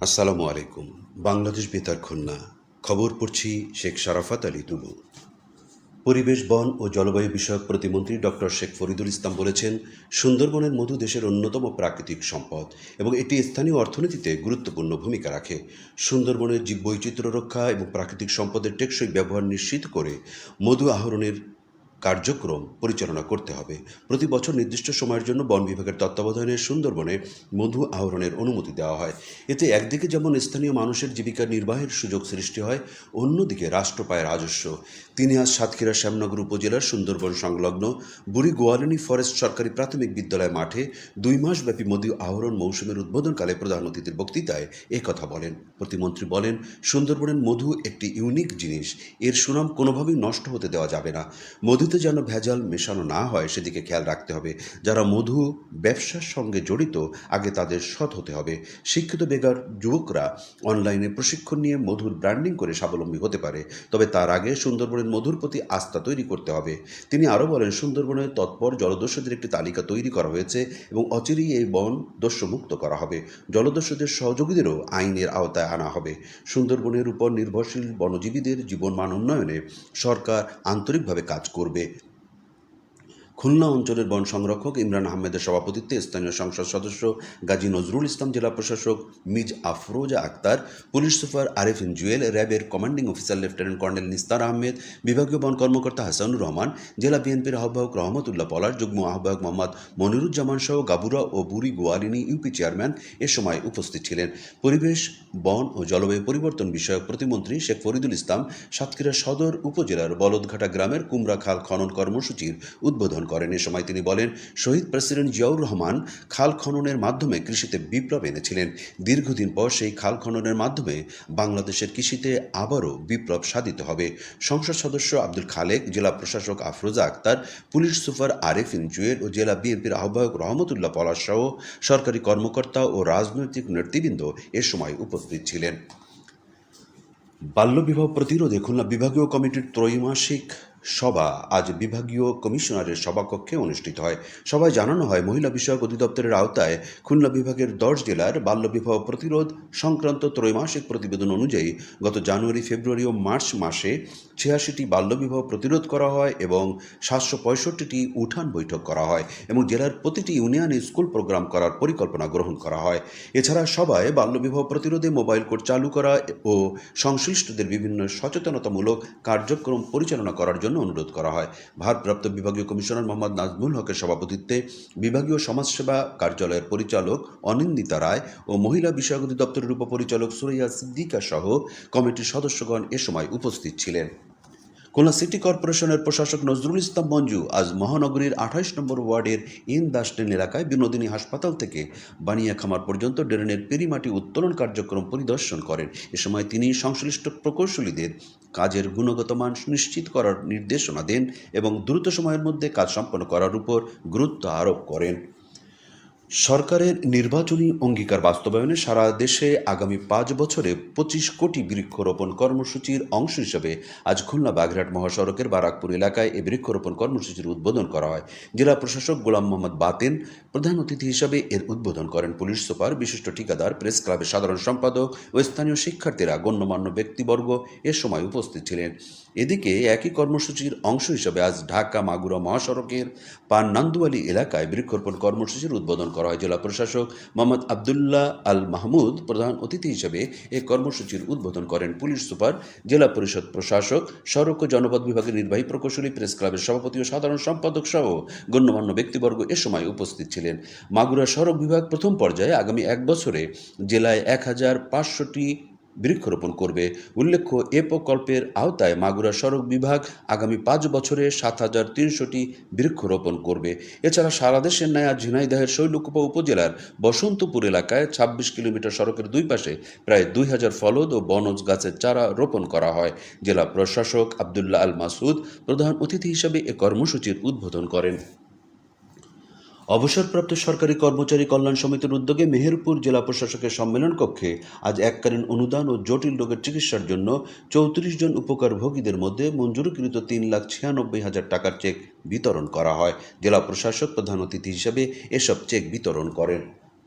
আসসালামু আলাইকুম। বাংলাদেশ বেতার খুলনা। খবর পড়ছি শেখ শারাফাত আলী দুলু। পরিবেশ, বন ও জলবায়ু বিষয়ক প্রতিমন্ত্রী ডক্টর শেখ ফরিদুল ইসলাম বলেছেন, সুন্দরবনের মধু দেশের অন্যতম প্রাকৃতিক সম্পদ এবং এটি স্থানীয় অর্থনীতিতে গুরুত্বপূর্ণ ভূমিকা রাখে। সুন্দরবনের জীববৈচিত্র্য রক্ষা এবং প্রাকৃতিক সম্পদের টেকসই ব্যবহার নিশ্চিত করে মধু আহরণের কার্যক্রম পরিচালনা করতে হবে। প্রতি বছর নির্দিষ্ট সময়ের জন্য বন বিভাগের তত্ত্বাবধানে সুন্দরবনে মধু আহরণের অনুমতি দেওয়া হয়। এতে একদিকে যেমন স্থানীয় মানুষের জীবিকা নির্বাহের সুযোগ সৃষ্টি হয়, অন্যদিকে রাষ্ট্র পায় রাজস্ব। তিনি আজ সাতক্ষীরা শ্যামনগর উপজেলার সুন্দরবন সংলগ্ন বুড়ি গোয়ালিনী ফরেস্ট সরকারি প্রাথমিক বিদ্যালয় মাঠে ২ মাসব্যাপী মধু আহরণ মৌসুমের উদ্বোধনকালে প্রধান অতিথির বক্তৃতায় কথা বলেন। প্রতিমন্ত্রী বলেন, সুন্দরবনের মধু একটি ইউনিক জিনিস, এর সুনাম কোনোভাবেই নষ্ট হতে দেওয়া যাবে না। মধুতে যেন ভেজাল মেশানো না হয় সেদিকে খেয়াল রাখতে হবে। যারা মধু ব্যবসার সঙ্গে জড়িত, আগে তাদের সৎ হতে হবে। শিক্ষিত বেকার যুবকরা অনলাইনে প্রশিক্ষণ নিয়ে মধুর ব্র্যান্ডিং করে স্বাবলম্বী হতে পারে, তবে তার আগে সুন্দরবনের মধুর প্রতি আস্থা তৈরি করতে হবে। তিনি আরও বলেন, সুন্দরবনের তৎপর জলদস্যুদের একটি তালিকা তৈরি করা হয়েছে এবং অচিরেই এই বন দস্যুমুক্ত করা হবে। জলদস্যুদের সহযোগীদেরও আইনের আওতায় আনা হবে। সুন্দরবনের উপর নির্ভরশীল বনজীবীদের জীবনমান উন্নয়নে সরকার আন্তরিকভাবে কাজ করবে। খুলনা অঞ্চলের বন সংরক্ষক ইমরান আহমেদের সভাপতিত্বে স্থানীয় সংসদ সদস্য গাজী নজরুল ইসলাম, জেলা প্রশাসক Ms Afroza Akter, police super Arefin Jewel, র্যাবের কমান্ডিং অফিসার লেফটেন্যান্ট কর্নেল নিস্তার আহমেদ, বিভাগীয় বন কর্মকর্তা হাসানুর রহমান, জেলা বিএনপির আহ্বায়ক রহমতুল্লাহ পলাশ, যুগ্ম আহ্বায়ক মোহাম্মদ মনিরুজ্জামান সহ গাবুরা ও বুড়ি গোয়ালিনী ইউপি চেয়ারম্যান এ সময় উপস্থিত ছিলেন। পরিবেশ, বন ও জলবায়ু পরিবর্তন বিষয়ক প্রতিমন্ত্রী শেখ ফরিদুল ইসলাম সাতক্ষীরা সদর উপজেলার বলদঘাটা গ্রামের কুমড়া খাল খনন কর্মসূচির উদ্বোধন করেন। এ সময় তিনি বলেন, শহীদ প্রেসিডেন্ট জিয়াউর রহমান খাল খননের মাধ্যমে কৃষিতে বিপ্লব এনেছিলেন। দীর্ঘদিন পর সেই খাল খননের মাধ্যমে বাংলাদেশের কৃষিতে আবারও বিপ্লব সাধিত হবে। সংসদ সদস্য আব্দুল খালেক, জেলা প্রশাসক আফরোজা আক্তার, পুলিশ সুপার আরেফিন জুয়েল ও জেলা বিএনপির আহ্বায়ক রহমতুল্লাহ পলাশ সহ সরকারি কর্মকর্তা ও রাজনৈতিক নেতৃবৃন্দ এ সময় উপস্থিত ছিলেন। বাল্যবিবাহ প্রতিরোধে খুলনা বিভাগীয় কমিটির ত্রৈমাসিক সভা আজ বিভাগীয় কমিশনারের সভাকক্ষে অনুষ্ঠিত হয়। সভায় জানানো হয়, মহিলা বিষয়ক অধিদপ্তরের আওতায় খুলনা বিভাগের ১০ জেলার বাল্যবিবাহ প্রতিরোধ সংক্রান্ত ত্রৈমাসিক প্রতিবেদন অনুযায়ী গত জানুয়ারি, ফেব্রুয়ারি ও মার্চ মাসে ৮৬টি বাল্যবিবাহ প্রতিরোধ করা হয় এবং ৭৬৫টি উঠান বৈঠক করা হয় এবং জেলার প্রতিটি ইউনিয়নে স্কুল প্রোগ্রাম করার পরিকল্পনা গ্রহণ করা হয়। এছাড়া সভায় বাল্যবিবাহ প্রতিরোধে মোবাইল কোর্ট চালু করা ও সংশ্লিষ্টদের বিভিন্ন সচেতনতামূলক কার্যক্রম পরিচালনা করার জন্য অনুরোধ করা হয়। ভারপ্রাপ্ত বিভাগীয় কমিশনার মোহাম্মদ নাজমুল হকের সভাপতিত্বে বিভাগীয় সমাজসেবা কার্যালয়ের পরিচালক অনিন্দিতা রায় ও মহিলা বিষয়ক অধিদপ্তরের উপপরিচালক সুরাইয়া সিদ্দিকা সহ কমিটির সদস্যগণ এ সময় উপস্থিত ছিলেন। খুলনা সিটি কর্পোরেশনের প্রশাসক নজরুল ইসলাম মঞ্জু আজ মহানগরীর ২৮ নম্বর ওয়ার্ডের ইন দাসডেন এলাকায় বিনোদিনী হাসপাতাল থেকে বানিয়া খামার পর্যন্ত ড্রেনের পেরিমাটি উত্তোলন কার্যক্রম পরিদর্শন করেন। এ সময় তিনি সংশ্লিষ্ট প্রকৌশলীদের কাজের গুণগত মান নিশ্চিত করার নির্দেশনা দেন এবং দ্রুত সময়ের মধ্যে কাজ সম্পন্ন করার উপর গুরুত্ব আরোপ করেন। সরকারের নির্বাচনী অঙ্গীকার বাস্তবায়নে সারা দেশে আগামী ৫ বছরে ২৫ কোটি বৃক্ষরোপণ কর্মসূচির অংশ হিসেবে আজ খুলনা বাগেরহাট মহাসড়কের বারাকপুর এলাকায় এই বৃক্ষরোপণ কর্মসূচির উদ্বোধন করা হয়। জেলা প্রশাসক গোলাম মোহাম্মদ বাতেন প্রধান অতিথি হিসাবে এর উদ্বোধন করেন। পুলিশ সুপার, বিশিষ্ট ঠিকাদার, প্রেস ক্লাবের সাধারণ সম্পাদক ও স্থানীয় শিক্ষার্থীরা, গণ্যমান্য ব্যক্তিবর্গ এ সময় উপস্থিত ছিলেন। এদিকে একই কর্মসূচির অংশ হিসেবে আজ ঢাকা মাগুরা মহাসড়কের পাননান্দুয়ালি এলাকায় বৃক্ষরোপণ কর্মসূচির উদ্বোধন করা হয়। জেলা প্রশাসক মোহাম্মদ আবদুল্লাহ আল মাহমুদ প্রধান অতিথি হিসেবে এই কর্মসূচির উদ্বোধন করেন। পুলিশ সুপার, জেলা পরিষদ প্রশাসক, সড়ক ও জনপথ বিভাগের নির্বাহী প্রকৌশলী, প্রেস ক্লাবের সভাপতি ও সাধারণ সম্পাদক সহ গণ্যমান্য ব্যক্তিবর্গ এ সময় উপস্থিত ছিলেন। মাগুরা সড়ক বিভাগ প্রথম পর্যায়ে আগামী ১ বছরে জেলায় ১,৫০০টি বৃক্ষরোপণ করবে। উল্লেখ্য, এ প্রকল্পের আওতায় মাগুরা সড়ক বিভাগ আগামী ৫ বছরে ৭,৩০০টি বৃক্ষরোপণ করবে। এছাড়া সারা দেশের ন্যায় ঝিনাইদহের শৈলকুপা উপজেলার বসন্তপুর এলাকায় ২৬ কিলোমিটার সড়কের দুই পাশে প্রায় ২,০০০ ফলদ ও বনজ গাছের চারা রোপণ করা হয়। জেলা প্রশাসক আবদুল্লাহ আল মাসুদ প্রধান অতিথি হিসেবে এ কর্মসূচির উদ্বোধন করেন। অবসরপ্রাপ্ত সরকারি কর্মচারী কল্যাণ সমিতির উদ্যোগে মেহেরপুর জেলা প্রশাসকের সম্মেলন কক্ষে আজ এককালীন অনুদান ও জটিল রোগের চিকিৎসার জন্য ৩৪ জন উপকারভোগীদের মধ্যে মঞ্জুরকৃত ৩,৯৬,০০০ টাকার চেক বিতরণ করা হয়। জেলা প্রশাসক প্রধান অতিথি হিসেবে এসব চেক বিতরণ করেন।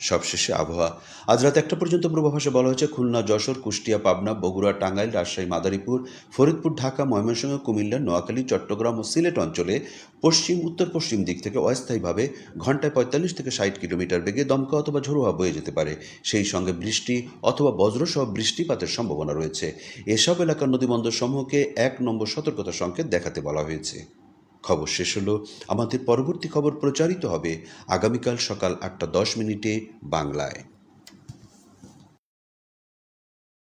সবশেষে আবহাওয়া। আজ রাত ১টা পর্যন্ত পূর্বাভাসে বলা হয়েছে খুলনা, যশোর, কুষ্টিয়া, পাবনা, বগুড়া, টাঙ্গাইল, রাজশাহী, মাদারীপুর, ফরিদপুর, ঢাকা, ময়মনসিংহ, কুমিল্লা, নোয়াখালী, চট্টগ্রাম ও সিলেট অঞ্চলে পশ্চিম উত্তর পশ্চিম দিক থেকে অস্থায়ীভাবে ঘন্টায় ৪৫ থেকে ৬০ কিলোমিটার বেগে দমকা অথবা ঝোড়ো হাওয়া বয়ে যেতে পারে। সেই সঙ্গে বৃষ্টি অথবা বজ্রসহ বৃষ্টিপাতের সম্ভাবনা রয়েছে। এসব এলাকার নদীবন্দর সমূহকে ১ নম্বর সতর্কতা সংকেত দেখাতে বলা হয়েছে। খবর শেষ হলো। আমাদের পরবর্তী খবর প্রচারিত হবে আগামীকাল সকাল ৮টা ১০ মিনিটে বাংলায়।